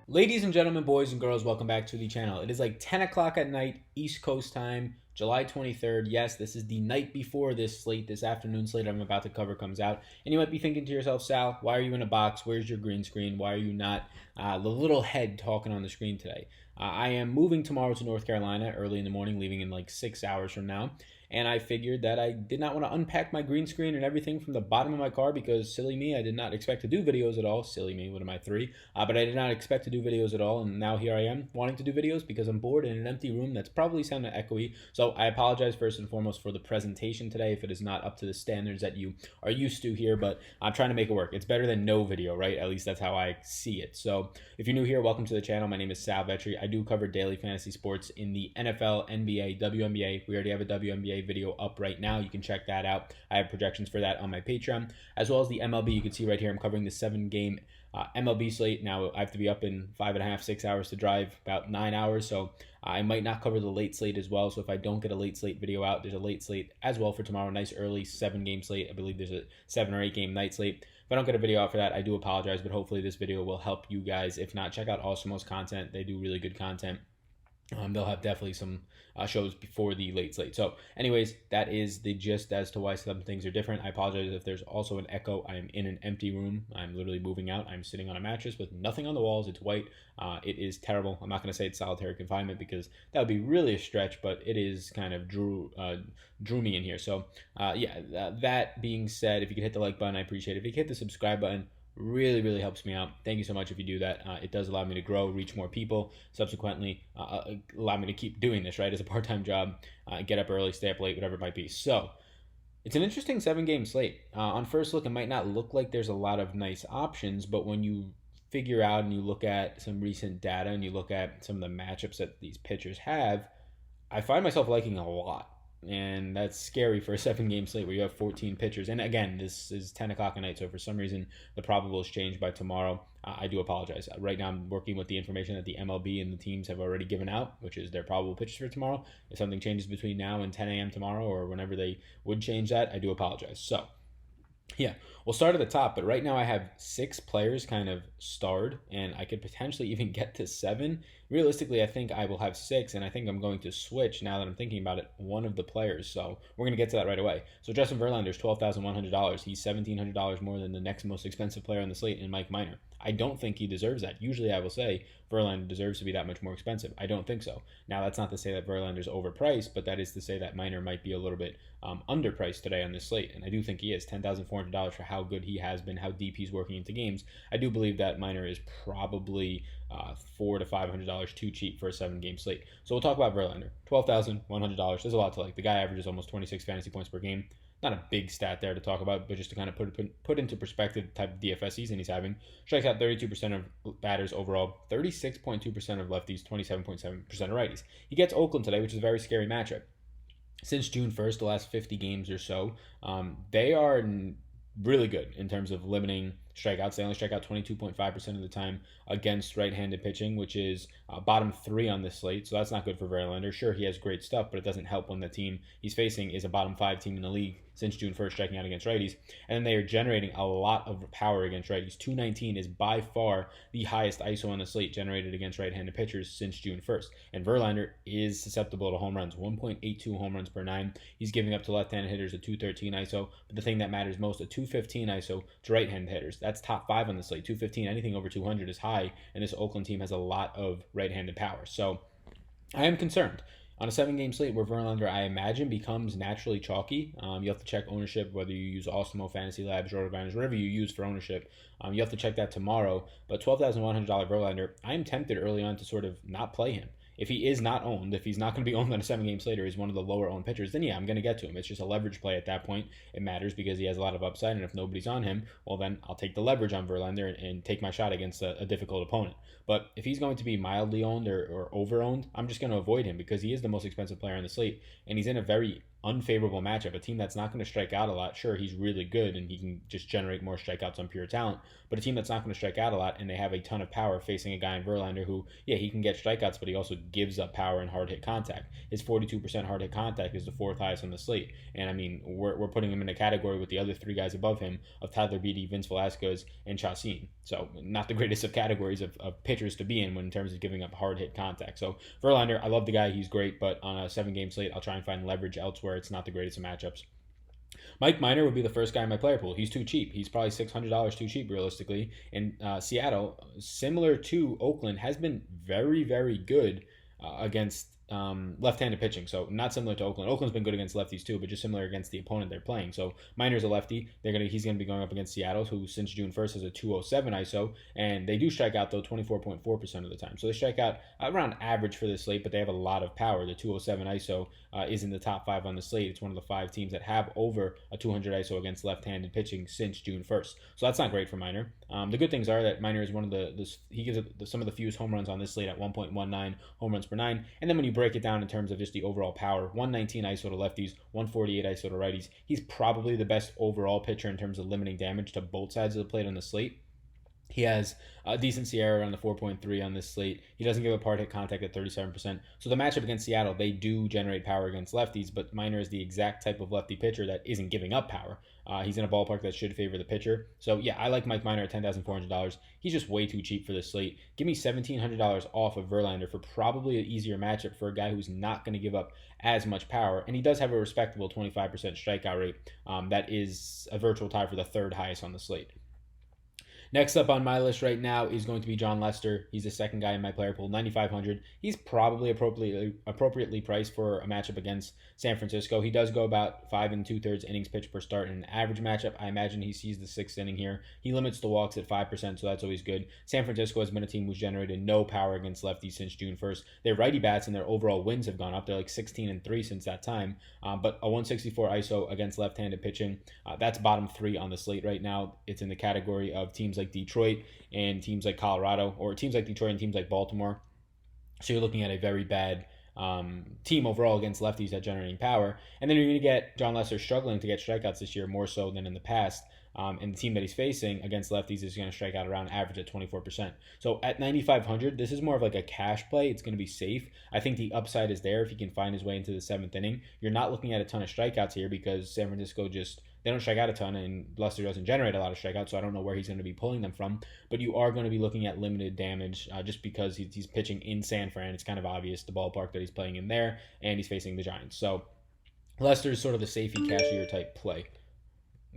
Ladies and gentlemen, boys and girls, welcome back to the channel. It is like 10 o'clock at night, East Coast time, July 23rd. Yes, this is the night before this slate, this afternoon slate I'm about to cover comes out. And you might be thinking to yourself, Sal, why are you in a box? Where's your green screen? Why are you not the little head talking on the screen today? I am moving tomorrow to North Carolina early in the morning, leaving in like 6 hours from now. And I figured that I did not want to unpack my green screen and everything from the bottom of my car because, silly me, I did not expect to do videos at all. Silly me, what am I, 3? But I did not expect to do videos at all, and now here I am wanting to do videos because I'm bored in an empty room that's probably sounding echoey. So I apologize first and foremost for the presentation today if it is not up to the standards that you are used to here, but I'm trying to make it work. It's better than no video, right? At least that's how I see it. So if you're new here, welcome to the channel. My name is Sal Vetri. I do cover daily fantasy sports in the NFL, NBA, WNBA. We already have a WNBA video up right now. You can check that out. I have projections for that on my Patreon, as well as the MLB. You can see right here I'm covering the 7-game MLB slate. Now I have to be up in 5.5, 6 hours to drive, about 9 hours, so I might not cover the late slate as well. So if I don't get a late slate video out, there's a late slate as well for tomorrow. Nice early 7-game slate. I believe there's a 7 or 8 game night slate. If I don't get a video out for that, I do apologize, but hopefully this video will help you guys. If not, check out Awesome's content. They do really good content. They'll have definitely some shows before the late slate. So anyways, that is the gist as to why some things are different. I apologize if there's also an echo. I'm in an empty room. I'm literally moving out. I'm sitting on a mattress with nothing on the walls. It's white. It is terrible. I'm not going to say it's solitary confinement because that would be really a stretch, but it is kind of drew me in here. So that being said, if you could hit the like button, I appreciate it. If you could hit the subscribe button, really helps me out. Thank you so much if you do that. It does allow me to grow, reach more people, subsequently allow me to keep doing this, right, as a part-time job, get up early, stay up late, whatever it might be. So it's an interesting 7-game slate. On first look, it might not look like there's a lot of nice options, but when you figure out and you look at some recent data and you look at some of the matchups that these pitchers have, I find myself liking a lot. And that's scary for a 7-game slate where you have 14 pitchers. And again, this is 10 o'clock at night, so for some reason the probables change by tomorrow. I do apologize. Right now I'm working with the information that the MLB and the teams have already given out, which is their probable pitchers for tomorrow. If something changes between now and 10 a.m. tomorrow or whenever they would change that, I do apologize. So yeah, we'll start at the top, but right now I have 6 players kind of starred, and I could potentially even get to 7. Realistically, I think I will have 6, and I think I'm going to switch, now that I'm thinking about it, one of the players. So we're going to get to that right away. So Justin Verlander is $12,100. He's $1,700 more than the next most expensive player on the slate in Mike Minor. I don't think he deserves that. Usually I will say Verlander deserves to be that much more expensive. I don't think so. Now, that's not to say that Verlander's overpriced, but that is to say that Minor might be a little bit underpriced today on this slate, and I do think he is. $10,400 for how good he has been, how deep he's working into games. I do believe that Minor is probably $400 to $500 too cheap for a 7-game slate. So we'll talk about Verlander. $12,100. There's a lot to like. The guy averages almost 26 fantasy points per game. Not a big stat there to talk about, but just to kind of put into perspective the type of DFS season he's having. Strikes out 32% of batters overall, 36.2% of lefties, 27.7% of righties. He gets Oakland today, which is a very scary matchup. Since June 1st, the last 50 games or so, they are really good in terms of limiting strikeouts. They only strike out 22.5% of the time against right-handed pitching, which is bottom 3 on this slate. So that's not good for Verlander. Sure, he has great stuff, but it doesn't help when the team he's facing is a bottom 5 team in the league since June 1st, striking out against righties. And then they are generating a lot of power against righties. 219 is by far the highest ISO on the slate generated against right-handed pitchers since June 1st. And Verlander is susceptible to home runs, 1.82 home runs per 9. He's giving up to left-handed hitters a 213 ISO. But the thing that matters most, a 215 ISO to right-handed hitters. That's top 5 on the slate. 215, anything over 200 is high. And this Oakland team has a lot of right-handed power. So I am concerned. On a 7-game slate where Verlander, I imagine, becomes naturally chalky, you have to check ownership, whether you use Awesemo, Fantasy Labs, RotoGrinders, whatever you use for ownership. You have to check that tomorrow. But $12,100 Verlander, I am tempted early on to sort of not play him. If he is not owned, if he's not going to be owned on a 7-game slate, or he's one of the lower owned pitchers, then yeah, I'm going to get to him. It's just a leverage play at that point. It matters because he has a lot of upside, and if nobody's on him, well, then I'll take the leverage on Verlander and take my shot against a difficult opponent. But if he's going to be mildly owned or over owned, I'm just going to avoid him because he is the most expensive player on the slate, and he's in a very unfavorable matchup. A team that's not going to strike out a lot. Sure, he's really good and he can just generate more strikeouts on pure talent, but a team that's not going to strike out a lot and they have a ton of power facing a guy in Verlander who, yeah, he can get strikeouts, but he also gives up power and hard hit contact. His 42% hard hit contact is the fourth highest on the slate. And I mean, we're putting him in a category with the other three guys above him of Tyler Beede, Vince Velazquez, and Chacin. So not the greatest of categories of pitchers to be in terms of giving up hard hit contact. So Verlander, I love the guy. He's great, but on a 7-game slate, I'll try and find leverage elsewhere. It's not the greatest of matchups. Mike Minor would be the first guy in my player pool. He's too cheap. He's probably $600 too cheap, realistically. And Seattle, similar to Oakland, has been very, very good against left-handed pitching. So not similar to Oakland. Oakland's been good against lefties too, but just similar against the opponent they're playing. So Minor's a lefty. He's gonna be going up against Seattle, who since June 1st has a 207 ISO, and they do strike out though 24.4% of the time. So they strike out around average for this slate, but they have a lot of power. The 207 ISO is in the top 5 on the slate. It's one of the 5 teams that have over a 200 ISO against left-handed pitching since June 1st. So that's not great for Minor. The good things are that Minor is one of he gives some of the fewest home runs on this slate at 1.19 home runs per 9. And then when you break it down in terms of just the overall power, 119 ISO to lefties, 148 ISO to righties. He's probably the best overall pitcher in terms of limiting damage to both sides of the plate on the slate. He has a decent Sierra around the 4.3 on this slate. He doesn't give up hard hit contact at 37%. So the matchup against Seattle, they do generate power against lefties, but Minor is the exact type of lefty pitcher that isn't giving up power. He's in a ballpark that should favor the pitcher. So yeah, I like Mike Minor at $10,400. He's just way too cheap for this slate. Give me $1,700 off of Verlander for probably an easier matchup for a guy who's not going to give up as much power. And he does have a respectable 25% strikeout rate. That is a virtual tie for the third highest on the slate. Next up on my list right now is going to be Jon Lester. He's the second guy in my player pool, $9,500. He's probably appropriately priced for a matchup against San Francisco. He does go about 5 2/3 innings pitched per start in an average matchup. I imagine he sees the 6th inning here. He limits the walks at 5%, so that's always good. San Francisco has been a team who's generated no power against lefties since June 1st. Their righty bats and their overall wins have gone up. They're like 16-3 since that time. But a 164 ISO against left-handed pitching, that's bottom 3 on the slate right now. It's in the category of teams like Detroit and teams like Colorado, or teams like Detroit and teams like Baltimore. So you're looking at a very bad team overall against lefties at generating power. And then you're going to get Jon Lester struggling to get strikeouts this year more so than in the past. And the team that he's facing against lefties is going to strike out around average at 24%. So at 9,500, this is more of like a cash play. It's going to be safe. I think the upside is there if he can find his way into the 7th inning. You're not looking at a ton of strikeouts here because San Francisco they don't strike out a ton, and Lester doesn't generate a lot of strikeouts, so I don't know where he's going to be pulling them from. But you are going to be looking at limited damage just because he's pitching in San Fran. It's kind of obvious the ballpark that he's playing in there, and he's facing the Giants. So Lester is sort of the safety cashier type play.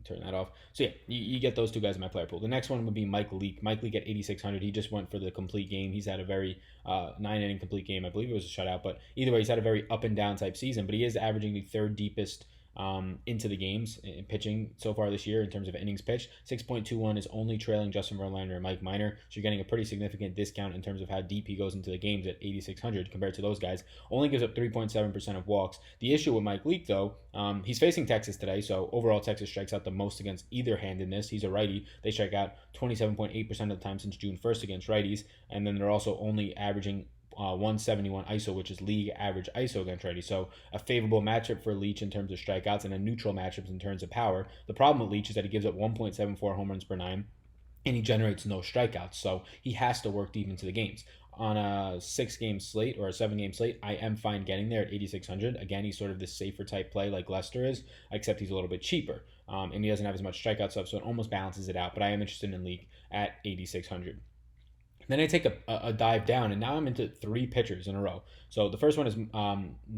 Turn that off. So yeah, you get those two guys in my player pool. The next one would be Mike Leake. Mike Leake at 8,600. He just went for the complete game. He's had a very 9-inning complete game. I believe it was a shutout, but either way, he's had a very up and down type season. But he is averaging the 3rd deepest into the games in pitching so far this year in terms of innings pitched. 6.21 is only trailing Justin Verlander and Mike Minor. So you're getting a pretty significant discount in terms of how deep he goes into the games at 8,600 compared to those guys. Only gives up 3.7% of walks. The issue with Mike Leake, though, he's facing Texas today. So overall, Texas strikes out the most against either handedness. He's a righty. They strike out 27.8% of the time since June 1st against righties. And then they're also only averaging 171 ISO, which is league average ISO against righty. So a favorable matchup for Leach in terms of strikeouts and a neutral matchup in terms of power. The problem with Leach is that he gives up 1.74 home runs per 9 and he generates no strikeouts. So he has to work deep into the games. On a 6-game slate or a 7-game slate, I am fine getting there at 8,600. Again, he's sort of this safer type play like Lester is, except he's a little bit cheaper. And he doesn't have as much strikeout stuff, so it almost balances it out. But I am interested in League at 8,600. Then I take a dive down, and now I'm into 3 pitchers in a row. So the first one is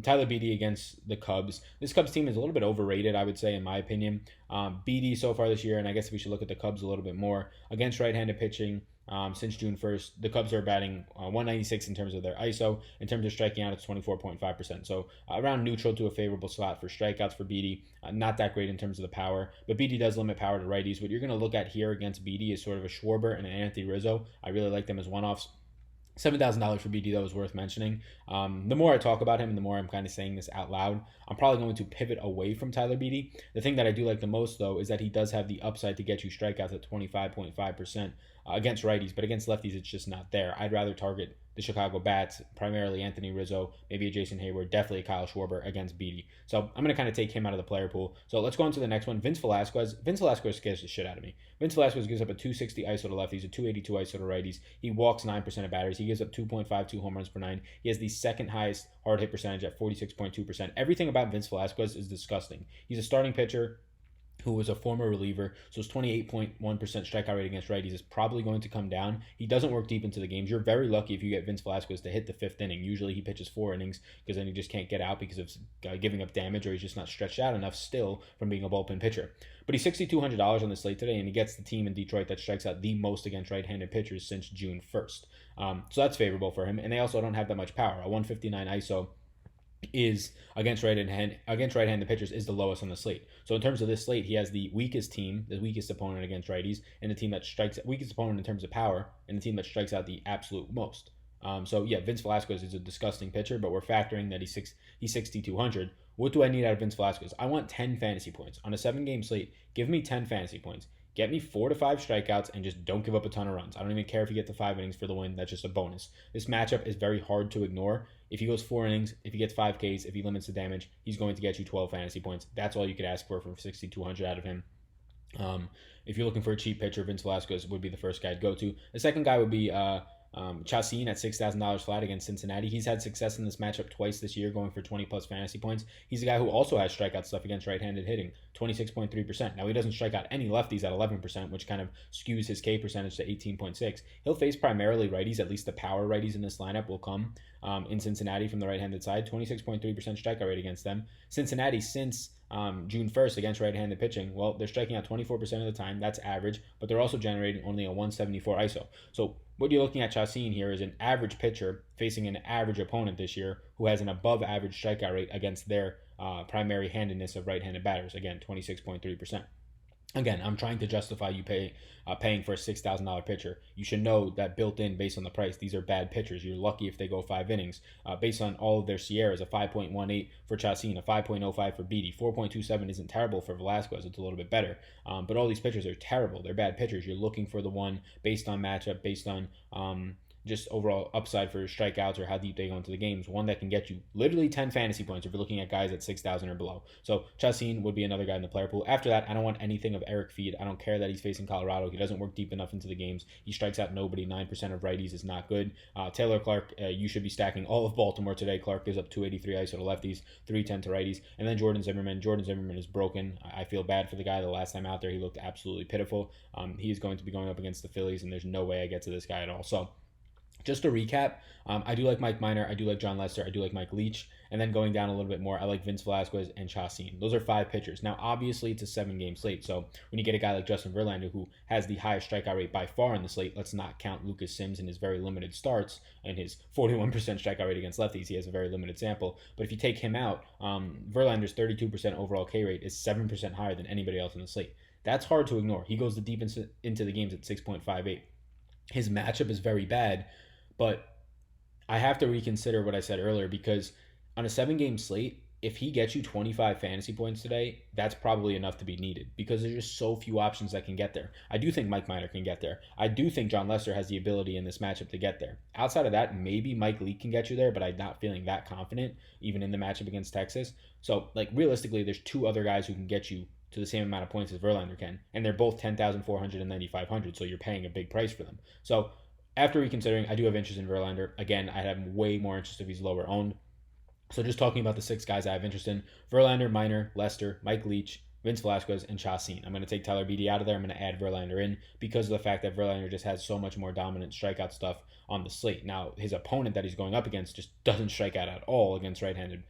Tyler Beede against the Cubs. This Cubs team is a little bit overrated, I would say, in my opinion. Beede so far this year, and I guess we should look at the Cubs a little bit more, against right-handed pitching. Since June 1st, the Cubs are batting 196 in terms of their ISO. In terms of striking out, it's 24.5%. So around neutral to a favorable slot for strikeouts for Beede. Not that great in terms of the power, but Beede does limit power to righties. What you're going to look at here against Beede is sort of a Schwarber and an Anthony Rizzo. I really like them as one-offs. $7,000 for Beede, though, is worth mentioning. The more I talk about him and the more I'm kind of saying this out loud, I'm probably going to pivot away from Tyler Beede. The thing that I do like the most, though, is that he does have the upside to get you strikeouts at 25.5% against righties, but against lefties, it's just not there. I'd rather target the Chicago Bats, primarily Anthony Rizzo, maybe a Jason Hayward, definitely a Kyle Schwarber against Beede. So I'm going to kind of take him out of the player pool. So let's go on to the next one. Vince Velazquez. Vince Velazquez scares the shit out of me. Vince Velazquez gives up a 260 ISO to lefties, a 282 ISO to righties. He walks 9% of batters. He gives up 2.52 home runs per nine. He has the second highest hard hit percentage at 46.2%. Everything about Vince Velazquez is disgusting. He's a starting pitcher who was a former reliever, so his 28.1% strikeout rate against righties is probably going to come down. He doesn't work deep into the games. You're very lucky if you get Vince Velazquez to hit the fifth inning. Usually he pitches 4 innings because then he just can't get out because of giving up damage, or he's just not stretched out enough still from being a bullpen pitcher. But he's $6,200 on the slate today, and he gets the team in Detroit that strikes out the most against right-handed pitchers since June 1st. So that's favorable for him, and they also don't have that much power. A 159 ISO is against right-handed pitchers is the lowest on the slate. So in terms of this slate, he has the weakest team, the weakest opponent against righties, and the team that strikes weakest opponent in terms of power, and the team that strikes out the absolute most. So yeah, Vince Velasquez is a disgusting pitcher, but we're factoring that he's 6,200. What do I need out of Vince Velasquez? I want 10 fantasy points on a 7-game slate. Give me 10 fantasy points. Get me 4 to 5 strikeouts and just don't give up a ton of runs. I don't even care if you get to 5 innings for the win. That's just a bonus. This matchup is very hard to ignore. If he goes 4 innings, if he gets 5 Ks, if he limits the damage, he's going to get you 12 fantasy points. That's all you could ask for from 6,200 out of him. If you're looking for a cheap pitcher, Vince Velasquez would be the first guy I'd go to. The second guy would be Chacin at $6,000 flat against Cincinnati. He's had success in this matchup twice this year, going for 20 plus fantasy points. He's a guy who also has strikeout stuff against right-handed hitting, 26.3%. Now he doesn't strike out any lefties at 11%, which kind of skews his K percentage to 18.6. He'll face primarily righties. At least the power righties in this lineup will come in Cincinnati from the right-handed side. 26.3% strikeout rate against them. Cincinnati since June 1st against right-handed pitching, well, they're striking out 24% of the time. That's average, but they're also generating only a 174 ISO. So what you're looking at Chacin here is an average pitcher facing an average opponent this year who has an above average strikeout rate against their primary handedness of right-handed batters. Again, 26.3%. Again, I'm trying to justify you paying for a $6,000 pitcher. You should know that built in based on the price, these are bad pitchers. You're lucky if they go 5 innings. Based on all of their Sierras, a 5.18 for Chacin, a 5.05 for Beede. 4.27 isn't terrible for Velazquez. It's a little bit better. But all these pitchers are terrible. They're bad pitchers. You're looking for the one based on matchup, based on just overall upside for strikeouts or how deep they go into the games, one that can get you literally 10 fantasy points if you're looking at guys at 6,000 or below. So Chacin would be another guy in the player pool. After that, I don't want anything of Eric Feed. I don't care that he's facing Colorado. He doesn't work deep enough into the games. He strikes out nobody. 9% of righties is not good. Taylor Clark, you should be stacking all of Baltimore today. Clark gives up 283 ISO to lefties, 310 to righties. And then Jordan Zimmerman. Jordan Zimmerman is broken. I feel bad for the guy. The last time out there, he looked absolutely pitiful. He is going to be going up against the Phillies, and there's no way I get to this guy at all. So just to recap, I do like Mike Minor, I do like Jon Lester, I do like Mike Leake, and then going down a little bit more, I like Vince Velasquez and Chacin. Those are 5 pitchers. Now, obviously, it's a 7-game slate, so when you get a guy like Justin Verlander, who has the highest strikeout rate by far in the slate, let's not count Lucas Sims in his very limited starts and his 41% strikeout rate against lefties. He has a very limited sample, but if you take him out, Verlander's 32% overall K rate is 7% higher than anybody else in the slate. That's hard to ignore. He goes the deep into the games at 6.58. His matchup is very bad, but I have to reconsider what I said earlier, because on a 7-game slate, if he gets you 25 fantasy points today, that's probably enough to be needed, because there's just so few options that can get there. I do think Mike Minor can get there. I do think Jon Lester has the ability in this matchup to get there. Outside of that, maybe Mike Leake can get you there, but I'm not feeling that confident, even in the matchup against Texas. So, realistically, there's 2 other guys who can get you to the same amount of points as Verlander can, and they're both 10,400 and 9,500, so you're paying a big price for them. So, after reconsidering, I do have interest in Verlander. Again, I'd have way more interest if he's lower owned. So just talking about the 6 guys I have interest in: Verlander, Minor, Lester, Mike Leake, Vince Velasquez, and Chacin. I'm going to take Tyler Beede out of there. I'm going to add Verlander in because of the fact that Verlander just has so much more dominant strikeout stuff on the slate. Now, his opponent that he's going up against just doesn't strike out at all against right-handed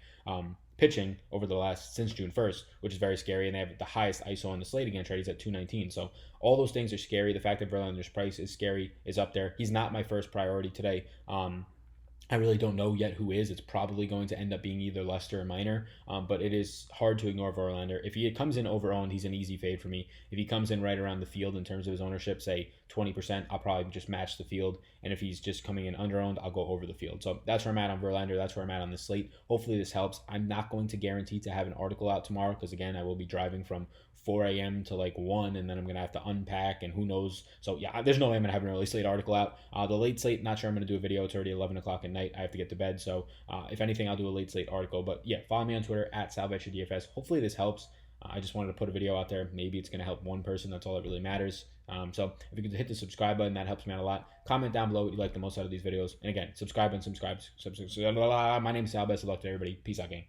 pitching over the last since June 1st, which is very scary, and they have the highest ISO on the slate against righties at 219. So all those things are scary. The fact that Verlander's price is scary is up there. He's not my first priority today. I really don't know yet who is. It's probably going to end up being either Lester or Minor, but it is hard to ignore Verlander. If he comes in over-owned, he's an easy fade for me. If he comes in right around the field in terms of his ownership, say 20%, I'll probably just match the field. And if he's just coming in under-owned, I'll go over the field. So that's where I'm at on Verlander. That's where I'm at on this slate. Hopefully this helps. I'm not going to guarantee to have an article out tomorrow because, again, I will be driving from 4 a.m. to like 1, and then I'm going to have to unpack, and who knows. So, yeah, there's no way I'm going to have an early slate article out. The late slate, not sure I'm going to do a video. It's already 11 o'clock at night. I have to get to bed. So, if anything, I'll do a late slate article. But, yeah, follow me on Twitter, at SalVetriDFS. Hopefully this helps. I just wanted to put a video out there. Maybe it's going to help one person. That's all that really matters. So if you could hit the subscribe button, that helps me out a lot. Comment down below what you like the most out of these videos. And again, subscribe and subscribe. My name is Sal. Best of luck to everybody. Peace out, gang.